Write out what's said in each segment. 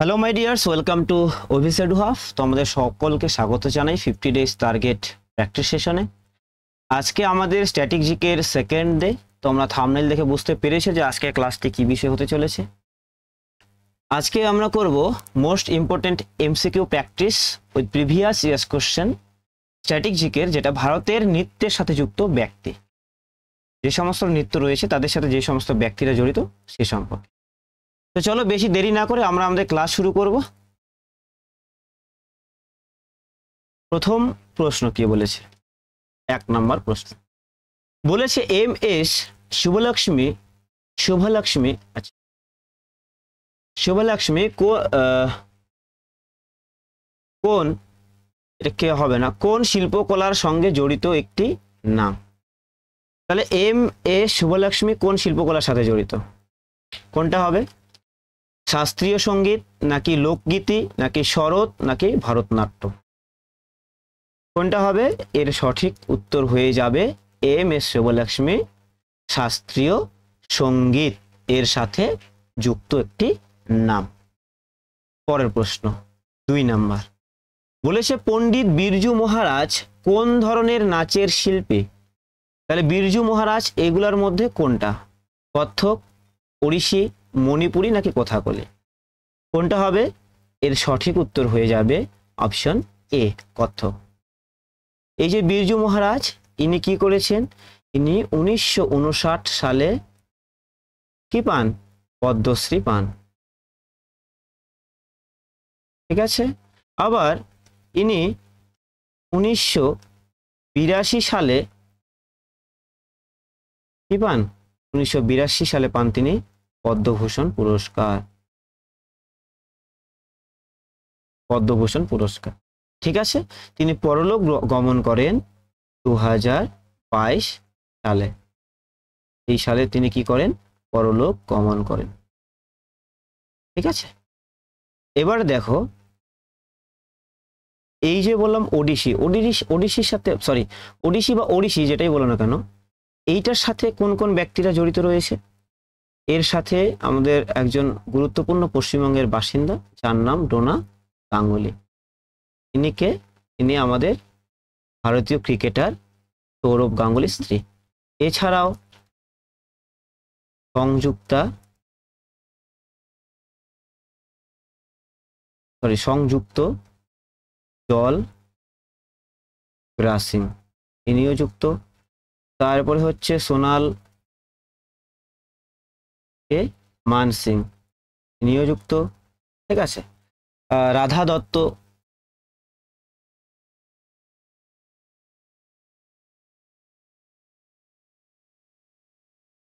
Hello my dears, welcome to Abhishek half. তো আমাদের সকলকে স্বাগত জানাই 50 ডেজ টার্গেট প্র্যাকটিস সেশনে। আজকে আমাদের স্ট্যাটিক জিকের সেকেন্ড ডে। তো আমরা থাম্বনেল দেখে বুঝতে পেরেছি যে আজকে ক্লাসটি কি বিষয় হতে চলেছে। আজকে আমরা করব most important MCQ practice with previous years question static জিকের, যেটা ভারতের নৃত্যের সাথে যুক্ত ব্যক্তি, যে সমস্ত নৃত্য রয়েছে তাদের সাথে যে সমস্ত ব্যক্তিরা জড়িত সে সম্পর্কে। তো চলো বেশি দেরি না করে আমরা আমাদের ক্লাস শুরু করব। প্রথম প্রশ্ন কি বলেছে? 1 নম্বর প্রশ্ন বলেছে এম এস শুভলক্ষ্মী আচ্ছা শুভলক্ষ্মী কোন, এটা কে হবে না, কোন শিল্পকলার সঙ্গে জড়িত একটি নাম? তাহলে এম এস শুভলক্ষ্মী কোন শিল্পকলার সাথে জড়িত? কোনটা হবে? শাস্ত্রীয় সঙ্গীত, নাকি লোকগীতি, নাকি শরৎ, নাকি ভারতনাট্যম? কোনটা হবে? এর সঠিক উত্তর হয়ে যাবে এম এস শুভলক্ষ্মী শাস্ত্রীয় সঙ্গীত এর সাথে যুক্ত একটি নাম। পরের প্রশ্ন 2 নাম্বার বলেছে পণ্ডিত বিরজু মহারাজ কোন ধরনের নাচের শিল্পী? তাহলে বিরজু মহারাজ এগুলোর মধ্যে কোনটা? কত্থক, ওড়িশি, মণিপুরি, নাকি কথাকলি? কোনটা হবে? এর সঠিক উত্তর হয়ে যাবে অপশন এ, কত্থক। এই যে বিরজু মহারাজ, ইনি কি করেছেন? ইনি 1959 সালে কি পান? পদ্মশ্রী পান। ঠিক আছে। আবার ইনি 1982 সালে কি পান? 1982 সালে পান তিনি পদ্মভূষণ পুরস্কার। পদ্মভূষণ পুরস্কার। ঠিক আছে। তিনি পরলোক গমন করেন 2022 সালে। এই সালে তিনি কি করেন? পরলোক গমন করেন। ঠিক আছে। এবার দেখো, এই যে বললাম ওড়িশির সাথে, সরি ওড়িশি বা ওড়িশি যেটাই বলো না কেন, এইটার সাথে কোন কোন ব্যক্তিরা জড়িত রয়েছে? এর সাথে আমাদের একজন গুরুত্বপূর্ণ পশ্চিমবঙ্গের বাসিন্দা, যার নাম ডোনা গাঙ্গুলি। ইনি কে? ইনি আমাদের ভারতীয় ক্রিকেটার সৌরভ গাঙ্গুলির স্ত্রী। এছাড়াও সংযুক্ত জল গ্রাসিং, ইনিও যুক্ত। তারপরে হচ্ছে সোনাল কে মান সিং, ইনিও যুক্ত। ঠিক আছে। রাধা দত্ত,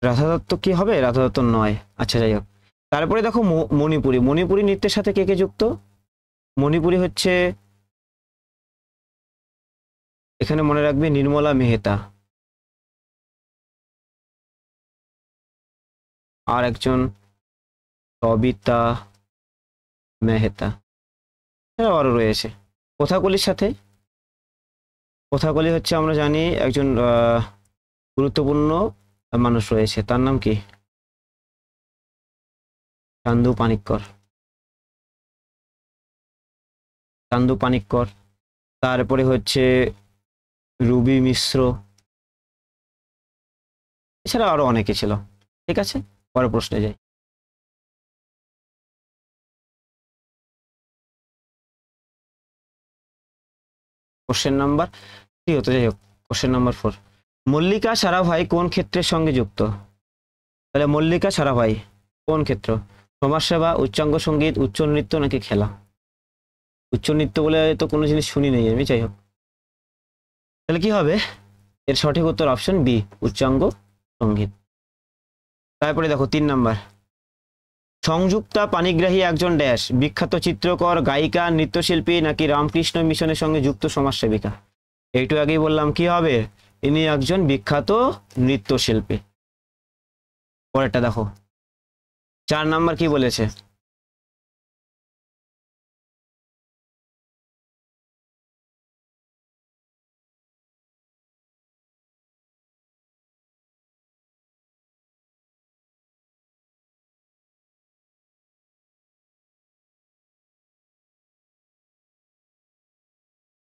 রাধা দত্ত কি হবে? রাধা দত্ত নয়। আচ্ছা, যাই হোক। তারপরে দেখো মণিপুরি নৃত্যের সাথে কে কে যুক্ত? মণিপুরি হচ্ছে, এখানে মনে রাখবে, নির্মলা মেহতা, আর একজন সবিতা মেহতা, এরা আরো রয়েছে। কথাকলির সাথে, কথাকলি হচ্ছে আমরা জানি একজন গুরুত্বপূর্ণ মানুষ রয়েছে, তার নাম কি? চান্দু পানিক্কর। চান্দু পানিক্কর। তারপরে হচ্ছে রুবি মিশ্র, এছাড়া আরো অনেকে ছিল। ঠিক আছে। পরের প্রশ্নে যাই। কোশ্চেন নাম্বার 3 হতে, যাই হোক, কোশ্চেন নাম্বার 4 মল্লিকা সারাভাই কোন ক্ষেত্রের সঙ্গে যুক্ত? তাহলে মল্লিকা সারাভাই কোন ক্ষেত্র? সমাজসেবা, উচ্চাঙ্গ সঙ্গীত, উচ্চ নৃত্য, নাকি খেলা? উচ্চ নৃত্য বলে তো কোনো জিনিস শুনি নেই আমি, যাই হোক। তাহলে কি হবে? এর সঠিক উত্তর অপশন বি, উচ্চাঙ্গ সঙ্গীত। তারপরে দেখো 3 নাম্বার সংযুক্তা পানিগ্রাহী একজন ড্যাশ, বিখ্যাত চিত্রকর, গায়িকা, নৃত্যশিল্পী, নাকি রামকৃষ্ণ মিশনের সঙ্গে যুক্ত সমাজসেবিকা? এইটু আগেই বললাম কি হবে, ইনি একজন বিখ্যাত নৃত্যশিল্পী। পরেরটা দেখো 4 নাম্বার কি বলেছে?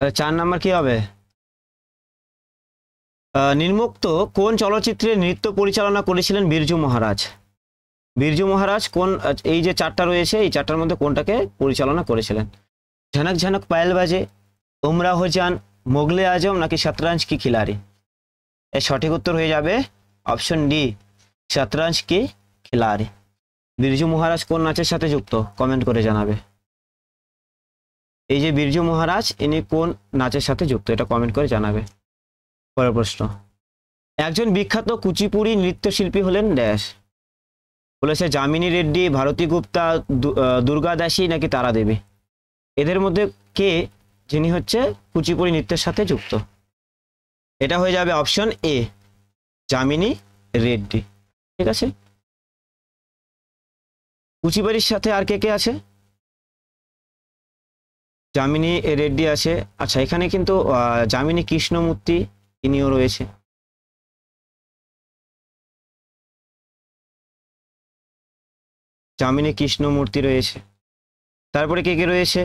4 নাম্বার কি হবে? নিম্নোক্ত কোন চলচ্চিত্রে নৃত্য পরিচালনা করেছিলেন বিরজু মহারাজ? বিরজু মহারাজ কোন, এই যে 4টা রয়েছে এই 4টার মধ্যে কোনটাকে পরিচালনা করেছিলেন? ঝনক ঝনক পায়েল বাজে, উমরা হো জান, মোগলে আজম নাকি শতরঞ্জ কি খিলাড়ি? এর সঠিক উত্তর হয়ে যাবে অপশন ডি, শতরঞ্জ কি খিলাড়ি। বিরজু মহারাজ কোন নাচের সাথে যুক্ত? কমেন্ট করে জানাবে। এই যে বিরজু মহারাজ ইনি কোন নাচের সাথে যুক্ত, এটা কমেন্ট করে জানাবে। পরের প্রশ্ন, একজন বিখ্যাত কুচিপুড়ি নৃত্যশিল্পী হলেন ড্যাশ? বলেছে যামিনী রেড্ডি, ভারতী গুপ্তা, দুর্গা দাসী নাকি তারা দেবী? এদের মধ্যে কে যিনি হচ্ছে কুচিপুড়ি নৃত্যের সাথে যুক্ত? এটা হয়ে যাবে অপশন এ, যামিনী রেড্ডি। ঠিক আছে, কুচিপুড়ির সাথে আর কে কে আছে? যামিনী রেড্ডি আছে। আচ্ছা, এখানে কিন্তু যামিনী কৃষ্ণমূর্তি ইনিও রয়েছে। যামিনী কৃষ্ণমূর্তি রয়েছে। তারপরে কে কে রয়েছে?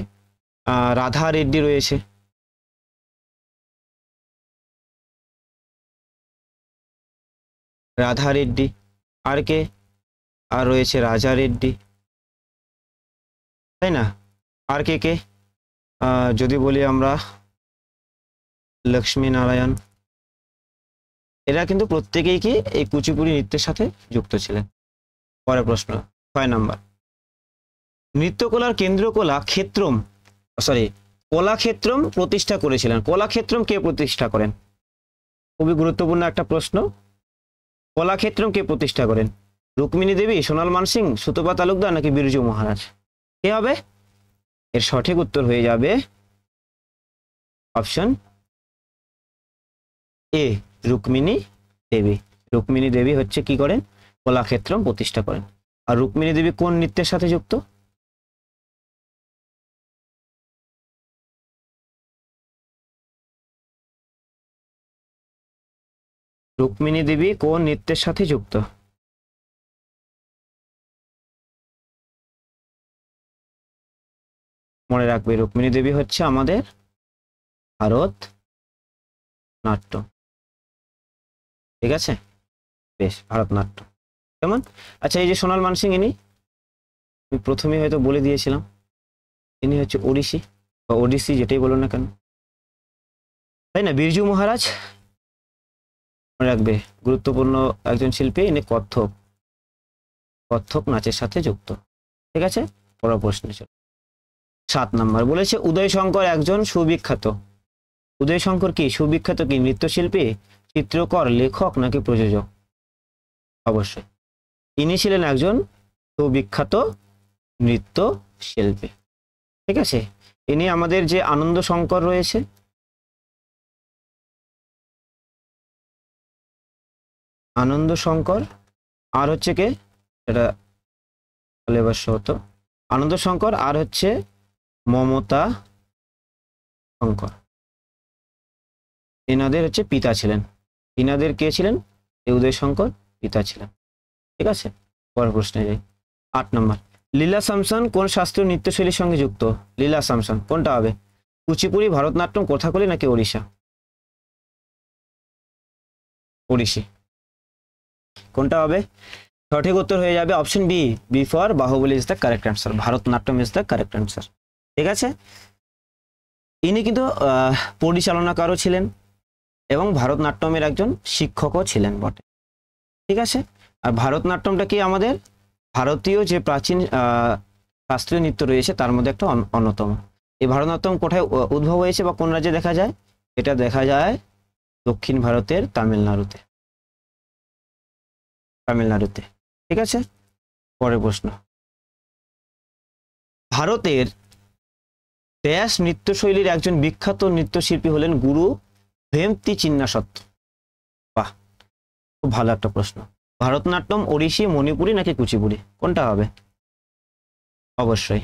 রাধা রেড্ডি রয়েছে। রাধা রেড্ডি। আর কে? আর রয়েছে রাজা রেড্ডি, তাই না? আর কে কে? যদি বলি আমরা লক্ষ্মী নারায়ণ। এরা কিন্তু প্রত্যেকেই কি এই কুচিপুড়ি নৃত্যের সাথে যুক্ত ছিলেন। পরের প্রশ্ন 6 নাম্বার, নৃত্যকলার কেন্দ্রকলা ক্ষেত্রম, সরি কলাক্ষেত্রম প্রতিষ্ঠা করেছিলেন। কলাক্ষেত্রম কে প্রতিষ্ঠা করেন? খুবই গুরুত্বপূর্ণ একটা প্রশ্ন। কলাক্ষেত্রম কে প্রতিষ্ঠা করেন? রুক্মিণী দেবী, সোনাল মানসিং, সুতপা তালুকদার নাকি বিরজু মহারাজ? কে হবে? এর সঠিক উত্তর হয়ে যাবে অপশন এ, রুক্মিণী দেবী। রুক্মিণী দেবী হচ্ছে কি করেন? কলাক্ষেত্রম প্রতিষ্ঠা করেন। আর রুক্মিণী দেবী কোন নৃত্যের সাথে যুক্ত? রুক্মিণী দেবী কোন নৃত্যের সাথে যুক্ত? মনে রাখবে, রুক্মিণী দেবী হচ্ছে আমাদের ভারত নাট্যম। ঠিক আছে, বেশ, ভারতনাট্যম কেমন? আচ্ছা, এই যে সোনাল মানসিং ইনি, আমি প্রথমেই হয়তো বলে দিয়েছিলাম, ইনি হচ্ছে ওড়িশি বা ওডিসি, যেটাই বলো না কেন, তাই না? বিরজু মহারাজ মনে রাখবে গুরুত্বপূর্ণ একজন শিল্পী, ইনি কত্থক, কত্থক নাচের সাথে যুক্ত। ঠিক আছে, পরের প্রশ্নে চলো। 7 নাম্বার বলেছে উদয় শঙ্কর একজন সুবিখ্যাত, উদয় শঙ্কর কি সুবিখ্যাত কি নৃত্যশিল্পী, চিত্রকর, লেখক নাকি প্রযোজক? অবশ্যই ইনি ছিলেন একজন সুবিখ্যাত নৃত্য শিল্পী। ঠিক আছে, ইনি আমাদের যে আনন্দ শঙ্কর রয়েছে, আনন্দ শঙ্কর, আর হচ্ছে কে, এটা সিলেবাস হতো, আনন্দ শঙ্কর আর হচ্ছে মমতা শঙ্কর, এনাদের হচ্ছে পিতা ছিলেন। ইনাদের কে ছিলেন? এই উদয় শঙ্কর পিতা ছিলেন। ঠিক আছে, পরের প্রশ্নে যাই। 8 নম্বর, লীলা স্যামসন কোন শাস্ত্রীয় নৃত্যশৈলীর সঙ্গে যুক্ত? লীলা স্যামসন কোনটা হবে? কুচিপুড়ি, ভারতনাট্যম, কথাকলি নাকি ওড়িশা? ওড়িশি। কোনটা হবে? সঠিক উত্তর হয়ে যাবে option B, B for Bahubali is the correct answer, Bharatanatyam is the correct answer. ঠিক আছে, ইনি কিন্তু পরিচালনাকারও ছিলেন এবং ভারতনাট্যমের একজন শিক্ষকও ছিলেন বটে। ঠিক আছে, আর ভারতনাট্যমটা কি আমাদের ভারতীয় যে প্রাচীন শাস্ত্রীয় নৃত্য রয়েছে তার মধ্যে একটা অন্যতম। এই ভারতনাট্যম কোথায় উদ্ভব হয়েছে বা কোন রাজ্যে দেখা যায়? এটা দেখা যায় দক্ষিণ ভারতের তামিলনাড়ুতে, তামিলনাড়ুতে। ঠিক আছে, পরের প্রশ্ন, ভারতের ড্যাশ নৃত্যশৈলীর একজন বিখ্যাত নৃত্যশিল্পী হলেন গুরু ভেমতি চিন্নাসত্ত? বাহ, খুব ভালো একটা প্রশ্ন। ভারতনাট্যম, ওড়িশি, মণিপুরি নাকি কুচিপুড়ি, কোনটা হবে? অবশ্যই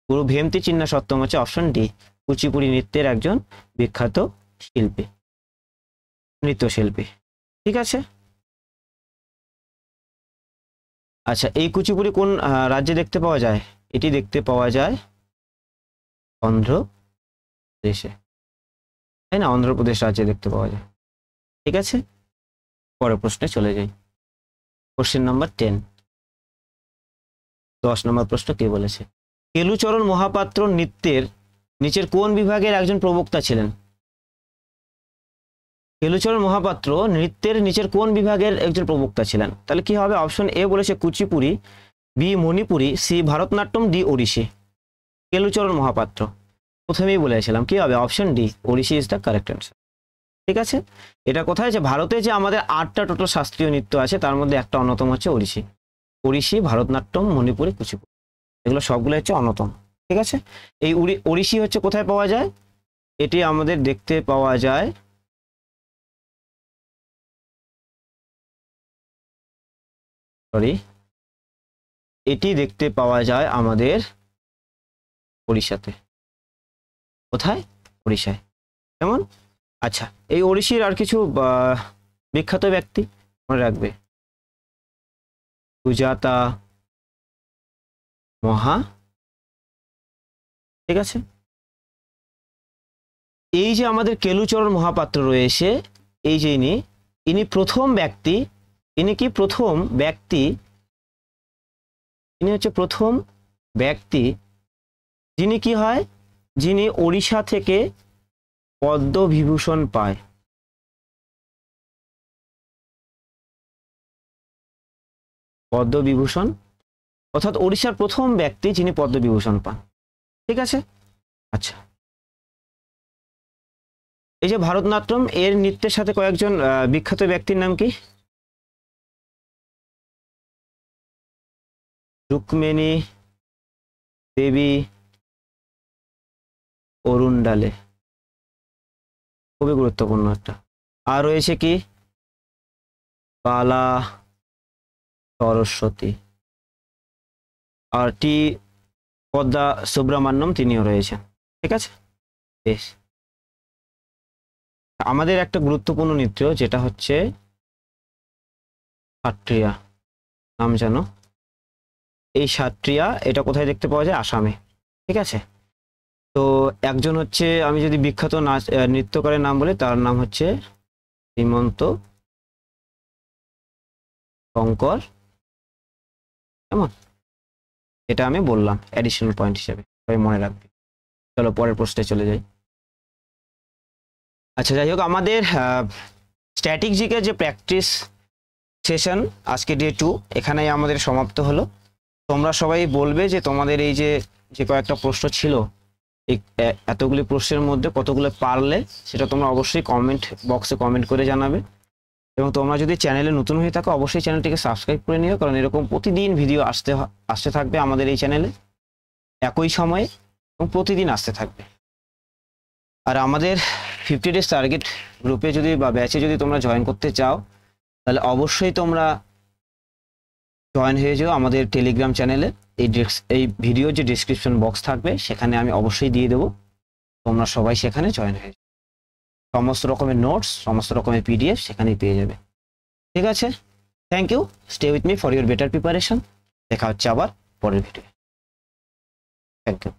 গুরু ভেমতি চিন্নাসত্তম হচ্ছে অপশন ডি, কুচিপুড়ি নৃত্যের একজন বিখ্যাত শিল্পী, নৃত্যশিল্পী। ঠিক আছে, আচ্ছা, এই কুচিপুড়ি কোন রাজ্যে দেখতে পাওয়া যায়? এটি দেখতে পাওয়া যায় অন্ধ্র প্রদেশে। তাই না, অন্ধ্রপ্রদেশ রাজ্যে দেখতে পাওয়া যায়। ঠিক আছে, পরের প্রশ্নে চলে যাই। কোশ্চেন নাম্বার 10, 10 নম্বর প্রশ্ন কে বলেছে? কেলুচরণ মহাপাত্র নৃত্যের নিচের কোন বিভাগের একজন প্রবক্তা ছিলেন? কেলুচরণ মহাপাত্র নৃত্যের নিচের কোন বিভাগের একজন প্রবক্তা ছিলেন? তাহলে কি হবে? অপশন এ বলেছে Kuchipudi, B Manipuri, C Bharatanatyam, D Odissi. Kelucharan Mohapatra প্রথমেই বলেছিলাম, কি হবে? Option D, Odissi is the correct answer. ঠিক আছে, এটা কোথায়? যে ভারতে যে আমাদের 8টা টোটাল শাস্ত্রীয় নৃত্য আছে তার মধ্যে একটা অন্যতম হচ্ছে ওড়িশি। ওড়িশি, ভারতনাট্যম, মণিপুরি, কুচিপুড়ি, এগুলো সবগুলো হচ্ছে অন্যতম। ঠিক আছে, এই ওড়িশি হচ্ছে কোথায় পাওয়া যায়? এটি আমাদের দেখতে পাওয়া যায় এটি দেখতে পাওয়া যায় আমাদের ওড়িশাতে। কোথায়? ওড়িশায়। কেমন? আচ্ছা, এই ওড়িশির আর কিছু বিখ্যাত ব্যক্তি মনে রাখবে। সুজাতা মহা। ঠিক আছে, এই যে আমাদের কেলুচরণ মহাপাত্র রয়েছে, এই যে ইনি প্রথম ব্যক্তি, ইনি কি প্রথম ব্যক্তি, ইনি হচ্ছে প্রথম ব্যক্তি যিনি কি হয়, যিনি ওড়িশা থেকে পদ্মবিভূষণ পায়। পদ্মবিভূষণ, অর্থাৎ ওড়িশার প্রথম ব্যক্তি যিনি পদ্মবিভূষণ পান। ঠিক আছে, আচ্ছা, এই যে ভারতনাট্যম এর নৃত্যের সাথে কয়েকজন বিখ্যাত ব্যক্তির নাম কি? রুক্মিণী দেবী অরুণডালে, খুবই গুরুত্বপূর্ণ একটা। আর রয়েছে কি? বালা সরস্বতী, আর টি পদ্মা সুব্রমণ্যম, তিনিও রয়েছেন। ঠিক আছে, বেশ। আমাদের একটা গুরুত্বপূর্ণ নৃত্য যেটা হচ্ছে সাট্রিয়া, নাম জানো? এই সাট্রিয়া এটা কোথায় দেখতে পাওয়া যায়? আসামে। ঠিক আছে, তো একজন হচ্ছে, আমি যদি বিখ্যাত নাচ নৃত্যকারের নাম বলি, তার নাম হচ্ছে শ্রীমন্ত শঙ্কর। কেমন? এটা আমি বললাম অ্যাডিশনাল পয়েন্ট হিসেবে, সবাই মনে রাখবে। চলো পরের প্রশ্নে চলে যাই। আচ্ছা, যাই হোক, আমাদের স্ট্যাটিক জিকের যে প্র্যাকটিস সেশন আজকে ডে 2 এখানেই আমাদের সমাপ্ত হলো। তোমরা সবাই বলবে যে তোমাদের এই যে কয়েকটা প্রশ্ন ছিল, এই এতগুলি প্রশ্নের মধ্যে কতগুলো পারলে, সেটা তোমরা অবশ্যই কমেন্ট বক্সে কমেন্ট করে জানাবে। এবং তোমরা যদি চ্যানেলে নতুন হয়ে থাকো অবশ্যই চ্যানেলটিকে সাবস্ক্রাইব করে নিও, কারণ এরকম প্রতিদিন ভিডিও আসতে থাকবে আমাদের এই চ্যানেলে একই সময়ে, এবং প্রতিদিন আসতে থাকবে। আর আমাদের 50 ডেজ টার্গেট গ্রুপে যদি বা ব্যাচে যদি তোমরা জয়েন করতে চাও, তাহলে অবশ্যই তোমরা জয়েন হয়ে যাও আমাদের টেলিগ্রাম চ্যানেলে। এই ভিডিওর যে ডিসক্রিপশন বক্স থাকবে সেখানে আমি অবশ্যই দিয়ে দেবো, তোমরা সবাই সেখানে জয়েন হয়ে যাও। সমস্ত রকমের নোটস, সমস্ত রকমের পিডিএফ সেখানেই পেয়ে যাবে। ঠিক আছে, thank you, stay with me for your better preparation. দেখা হচ্ছে আবার পরের ভিডিও। Thank you.